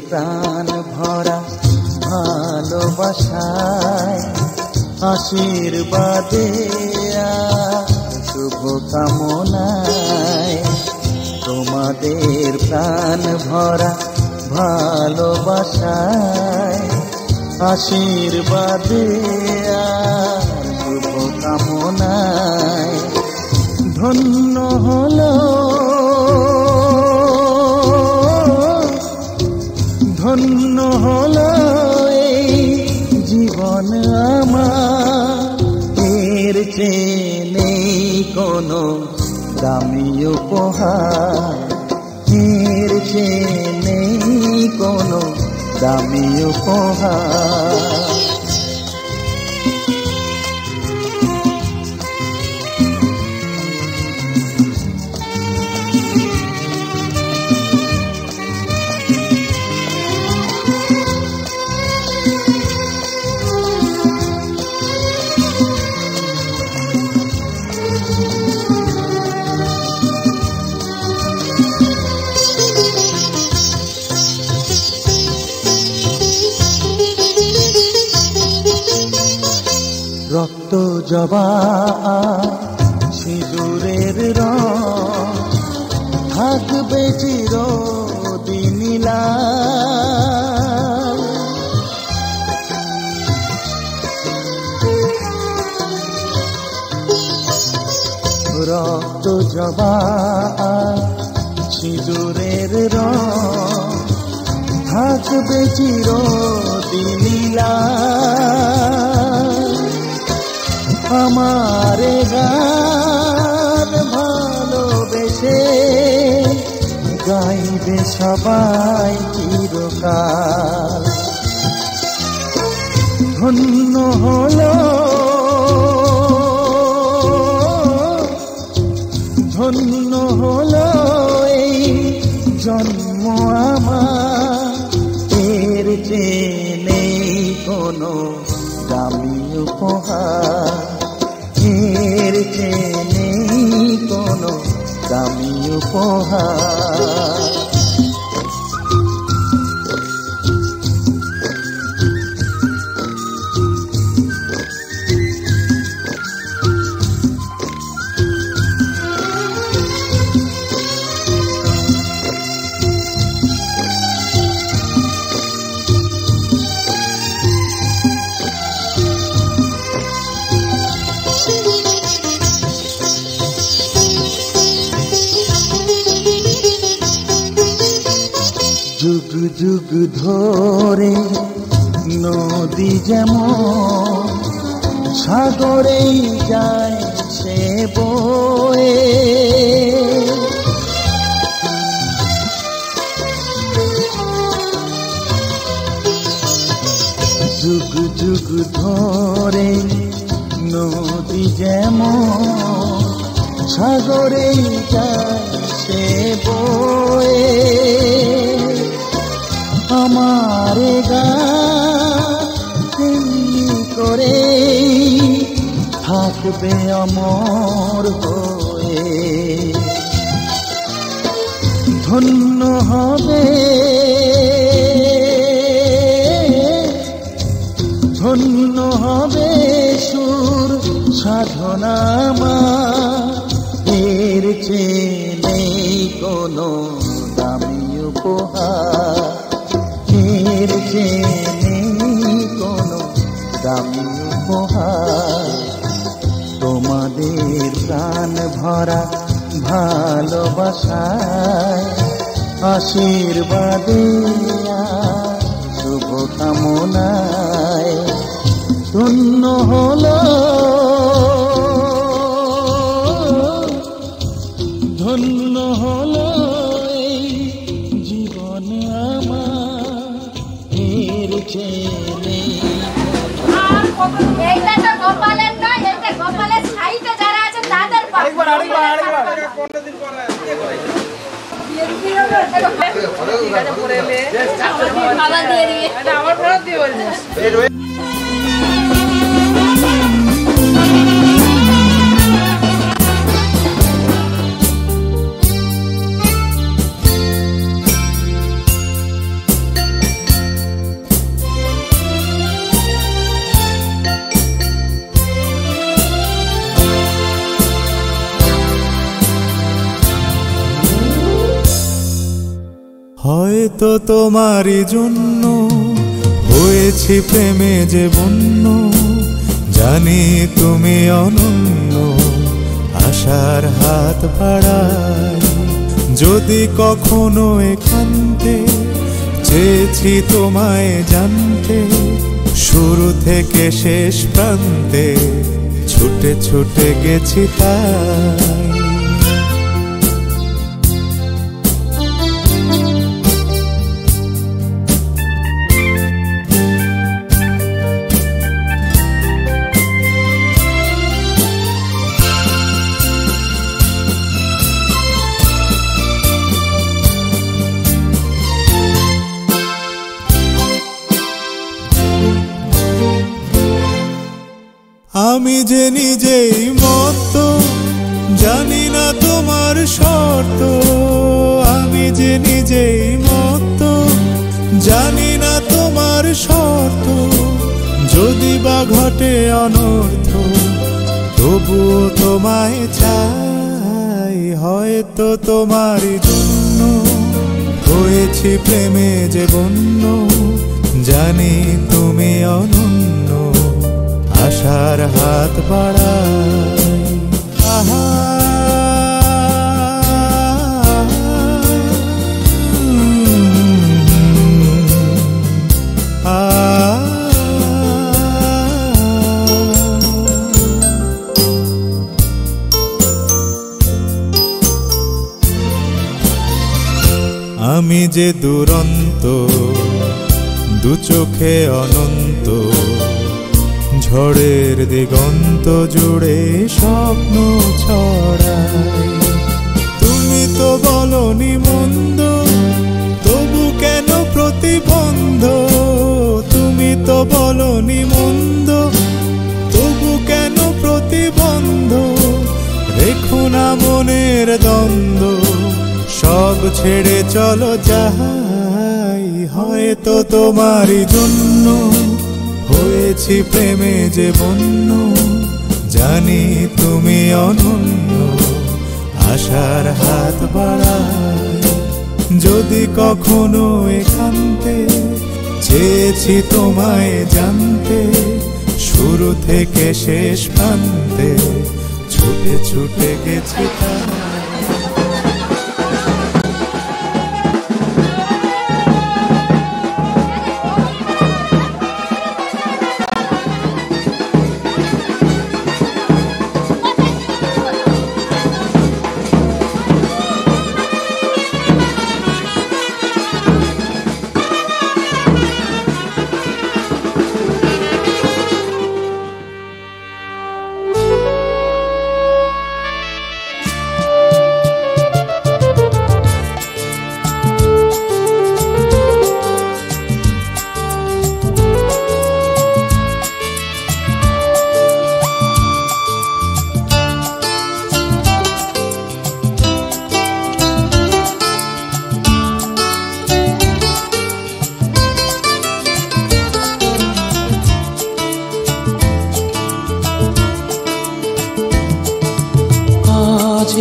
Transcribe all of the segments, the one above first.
প্রাণ ভরা ভালোবাসায় আশীর্বাদে শুভ কামনায় তোমাদের প্রাণ ভরা ভালোবাসায় আশীর্বাদে শুভ কামনায় ধন্য হলো ধন্য হলো এই জীবন আমার এর চেয়ে নেই কোনো দামি উপহার এর চেয়ে নেই কোনো দামি উপহার রক্ত জবা সিঁদুরের রং থাকবে চিরদিন লাল রক্ত জবা সিঁদুরের রং থাকবে চিরদিন লাল আমার গান ভালোবেসে গাইবে সবাই চিরকাল ধন্য হলো ধন্য হলো এই জন্ম আমার এর চেয়ে নেই কোনো দামি উপহার এর চেয়ে নেই কোনো দামি উপহার যুগ যুগ ধরে নদী যেমন সাগরেই যায় সে বয়ে যুগ যুগ ধরে নদী যেমন সাগরেই যায় সে বয়ে আমার গান করে থাকবে অমর হয়ে ধন্য হবে ধন্য হবে সুর সাধনা এর চেয়ে নেই কোনো দামি উপহার এর চেয়ে নেই কোনো দামি উপহার তোমাদের প্রাণ ভরা ভালোবাসায় আশীর্বাদে শুভ কামনায় ধন্য হলো ধন্য হলো এই জীবন আমার এর চেয়ে নেই এইটা তো গোপালের নয়, এটা গোপালের সাইডে যারা আছে তাদের আমার হয়তো তোমারই জন্য হয়েছি প্রেমে যে বন্য, জানি তুমি অনন্য, আশার হাত বাড়াই। যদি কখনো একান্তে চেয়েছি তোমায় জানতে, শুরু থেকে শেষ প্রান্তে ছুটে ছুটে গেছি তাই। আমি যে নিজেই মত, জানি না তোমার শর্ত। আমি যে নিজেই মত, জানি না তোমার শর্ত। যদি বা ঘটে অনর্থ, তবুও তোমায় চাই। হয়তো তোমারই জন্য হয়েছি প্রেমে যে বন্য, জানি তুমি অনন্য, আশার হাত বাড়াই। আহা আমি যে দুরন্ত, দু চোখে অনন্ত, ঝড়ের দিগন্ত জুড়ে স্বপ্ন ছড়াই। তুমি তো বলনি মন্দ, তবু কেন প্রতিবন্ধ? তুমি তো বলনি মন্দ, তবু কেন প্রতিবন্ধ? রেখো না মনের দ্বন্দ্ব, সব ছেড়ে চলো যাই। হয়তো তোমারই জন্য হয়েছি প্রেমে যে বন্য, জানি তুমি অনন্য, আশার হাত বাড়াই। যদি কখনো একান্তে চেয়েছি তোমায় জানতে, শুরু থেকে শেষ প্রান্তে ছুটে ছুটে গেছি তাই।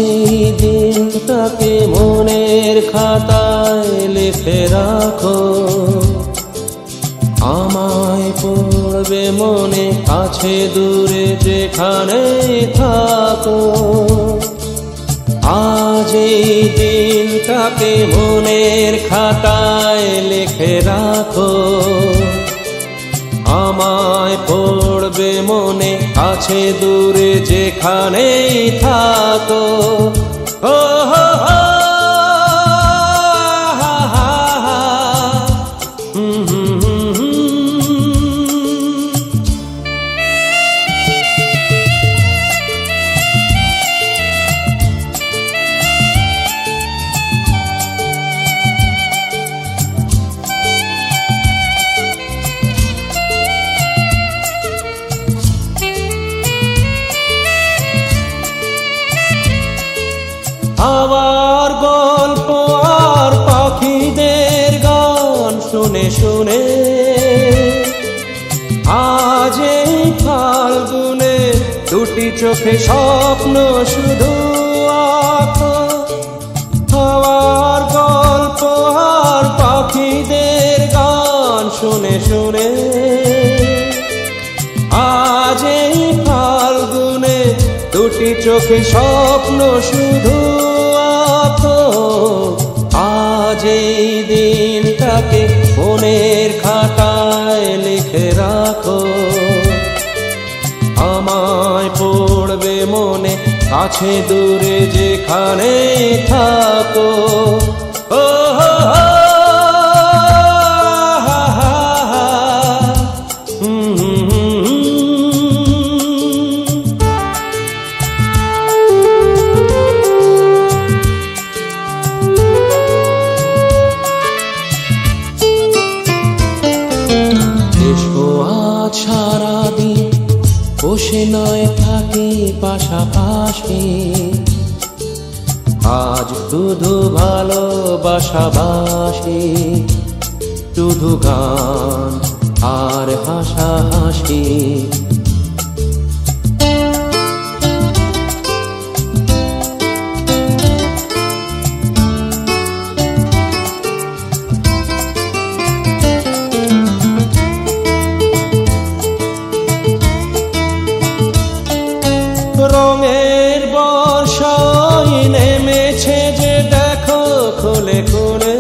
এই দিনটাকে মনের খাতায় লিখে রাখো, আমায় পড়বে মনে কাছে দূরে যেখানে থাকো। আজ এই দিনটাকে মনের খাতায় লিখে রাখো, আমায় পড়বে মনে কাছে দূরে যেখানেই থাকো। ও হো হো আবার গল্প আর পাখিদের গান শুনে শুনে আজ এই ফাল্গুনে দুটি চোখে স্বপ্ন শুধু আঁকো। আবার গল্প আর পাখি দুটি চোখে স্বপ্ন শুধু আঁকো। আজ এই দিনটাকে মনের খাতায় লিখে রাখো। আমায় পড়বে মনে, কাছে দূরে যেখানে থাকো। ও হো হো, হা হা হা, সারাদিন বসে নয় থাকি পাশাপাশি। আজ শুধু ভালোবাসাবাসি, শুধু গান আর হাসাহাসি। রঙের বর্ষায় নেমেছে যে দেখো খুলে খুলে,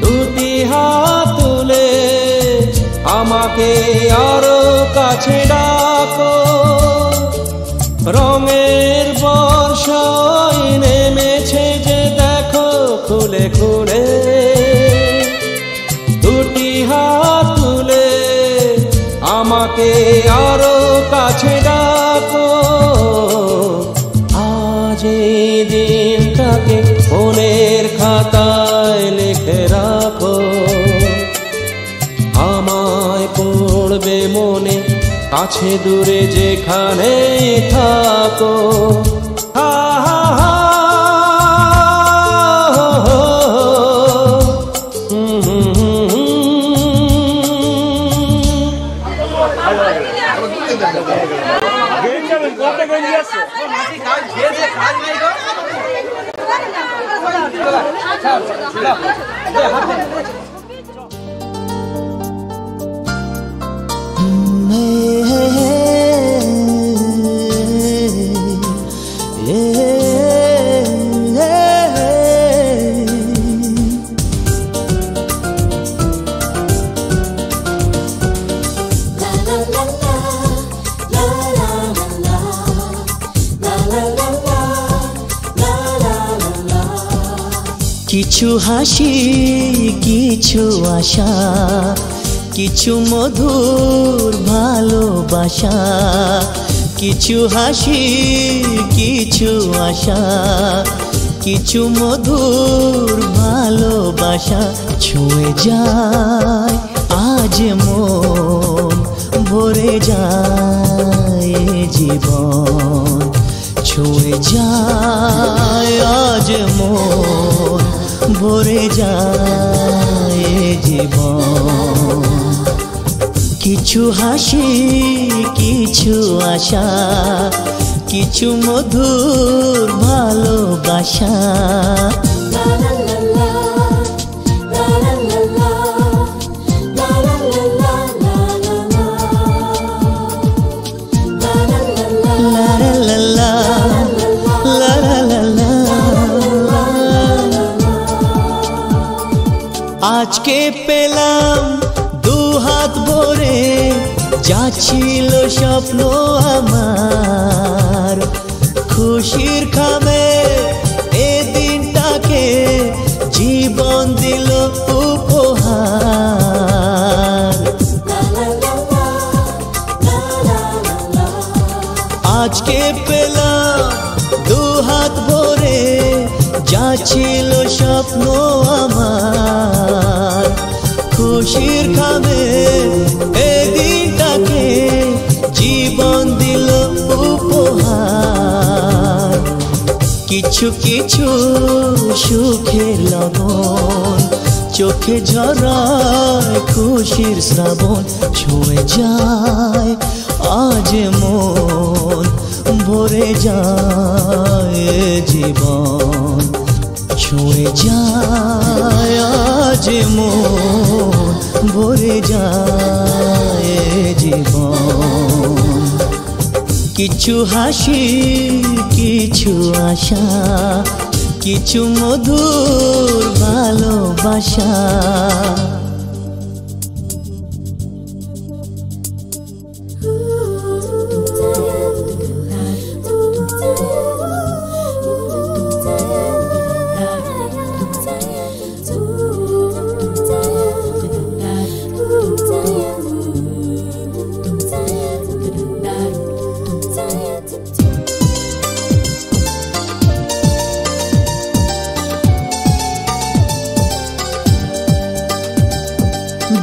দুটি হাত তুলে আমাকে আরো কাছে ডাকো। রঙের বর্ষায় নেমেছে যে দেখো খুলে খুলে, দুটি হাত তুলে আমাকে আরো কাছে ডাকো। আজ এই দিনটাকে মনের খাতায় লিখে রাখো। আমায় পড়বে মনে, কাছে দূরে যেখানে থাকো। হা হা হা, কিছু হাসি, কিছু আশা, কিছু মধুর ভালোবাসা। কিছু হাসি, কিছু আশা, কিছু মধুর ভালোবাসা। ছুঁয়ে যায় আজ মন, ভরে যায় জীবন। ছুঁয়ে যায় আজ মন, ভরে যায় জীবন। কিছু হাসি, কিছু আশা, কিছু মধুর ভালোবাসা। আজকে পেলাম দু হাত ভরে, যা ছিল স্বপ্ন আমার। খুশির খামে এ দিনটাকে জীবন দিল উপহার। আজকে পেলাম দু হাত ভরে, যা ছিল স্বপ্ন আমার। খুশির খামে এ দিনটাকে জীবন দিল উপহার। কিছু কিছু সুখের লগন, চোখে ঝরায় খুশির শ্রাবণ। ছুঁয়ে যায় আজ মন, ভরে যায় জীবন। ছুঁয়ে যায় আজ মন, ভরে যায় জীবন। কিছু হাসি কিছু আশা কিছু মধুর ভালোবাসা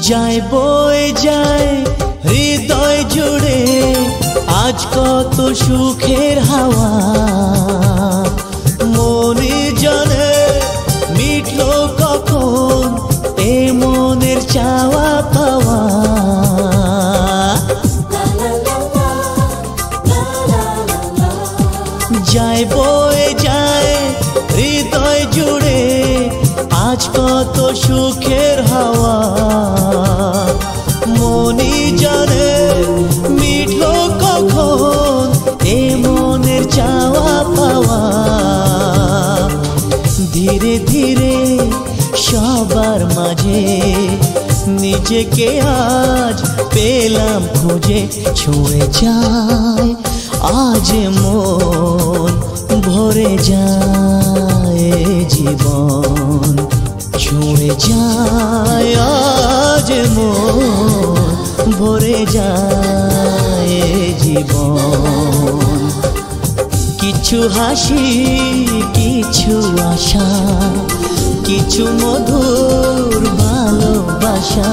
যায় বয়ে যায় হৃদয় জুড়ে আজ কত সুখের হাওয়া মনে জানে মিটলো কখন এ মনের চাওয়া পাওয়া যায় বয়ে যায় হৃদয় জুড়ে আজ কত সুখের হাওয়া মনি জানে মিটলো কখন এ মনের চাওয়া পাওয়া ধীরে ধীরে সবার মাঝে নিজেকে আজ পেলাম খুঁজে ছুঁয়ে যায় আজ মন ভরে যায় জীবন ছুঁয়ে যায় আজ মন ভরে যায় জীবন কিছু হাসি কিছু আশা কিছু মধুর ভালোবাসা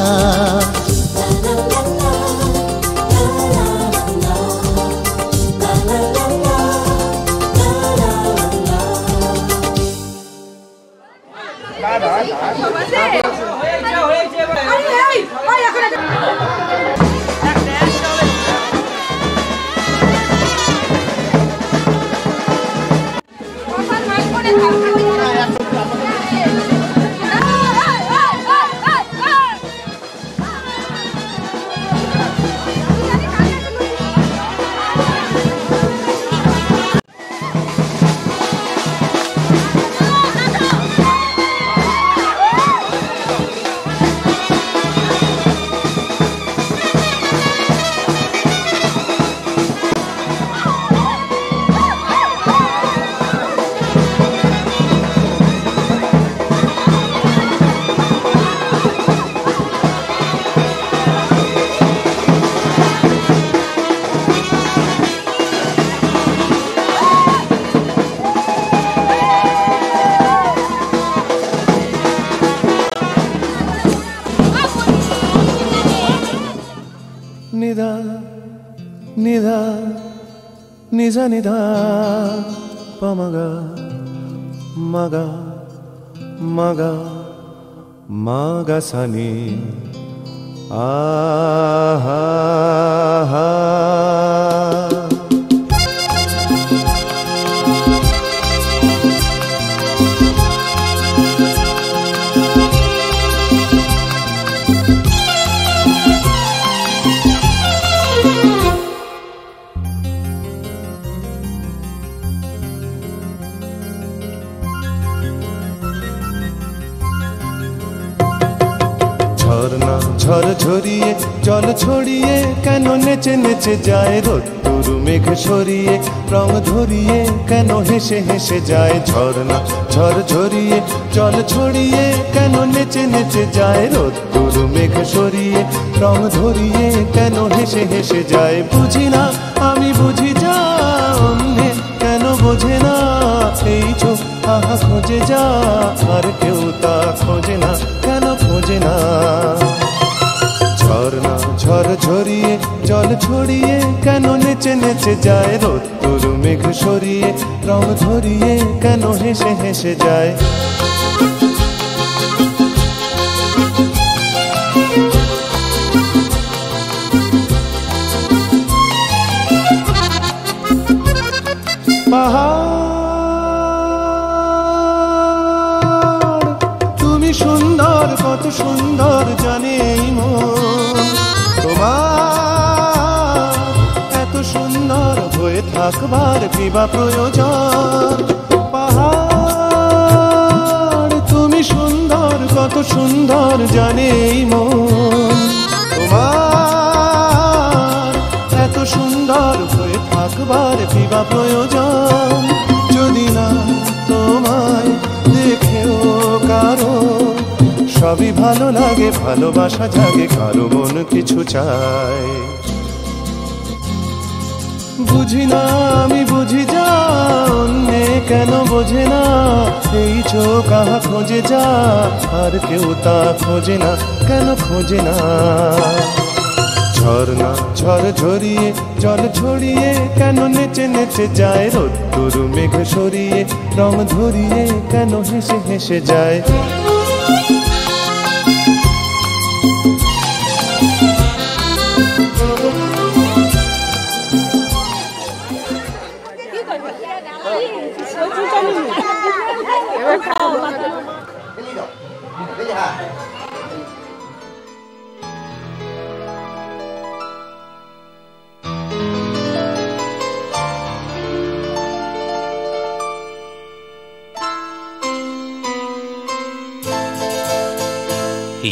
Nida, nida, nisa nida, pamaga, maga, maga, maga sani, aha, aha. ঝরনা ঝর ঝরিয়ে জল ছড়িয়ে কেন নেচে নেচে যায় রোদ্দুর মেঘ সরিয়ে রং ধরিয়ে কেন হেসে হেসে যায় ঝরনা ঝর ঝরিয়ে জল ছড়িয়ে কেন নেচে নেচে যায় রোদ্দুর মেঘ সরিয়ে রং ধরিয়ে কেন হেসে হেসে যায় বুঝি না আমি বুঝি যা অন্যে কেন বোঝে না এই চোখ আহা খোঁজে যা আর কেউ তা খোঁজে না কেন খোঁজে না ঝরনা ঝর ঝরিয়ে জল ছড়িয়ে কেন নেচে নেচে যায় রোদ্দুর মেঘ সরিয়ে রং ধরিয়ে কেন হেসে হেসে যায় পাহাড় তুমি সুন্দর কত সুন্দর জানে এই মন তোমার এত সুন্দর হয়ে হয়ে থাকবার কিবা প্রয়োজন। পাহাড় তুমি সুন্দর, কত সুন্দর জানে এই মন, তোমার এত সুন্দর হয়ে থাকবার কিবা প্রয়োজন। যদি না তোমায় দেখেও কারো সবই ভালো লাগে, ভালোবাসা জাগে, কারো মন কিছু চায়। বুঝি না আমি বুঝি যা অন্যে কেন বোঝে না, এই চোখ আহা খোঁজে যা আর কেউ তা খোঁজে না, কেন খোঁজে না। ঝর্ণা ঝড় ঝরিয়ে জল ছড়িয়ে কেন নেচে নেচে যায়, রোদ্দুর মেঘ সরিয়ে রং ধরিয়ে কেন হেসে হেসে যায়।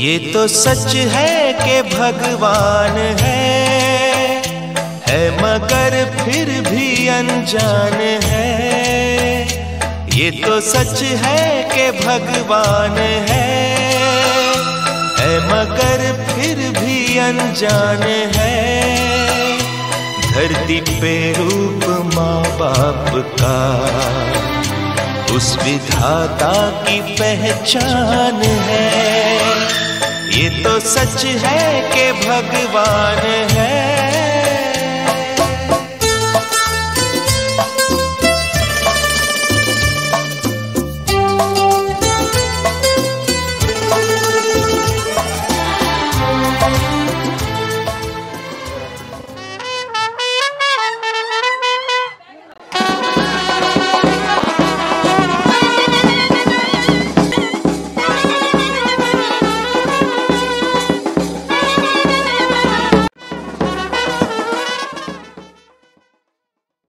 ये तो सच है कि भगवान है मगर फिर भी अनजान है। ये तो सच है कि भगवान है मगर फिर भी अनजान है। धरती पे रूप माँ बाप का उस विधाता की पहचान है। ये तो सच है कि भगवान है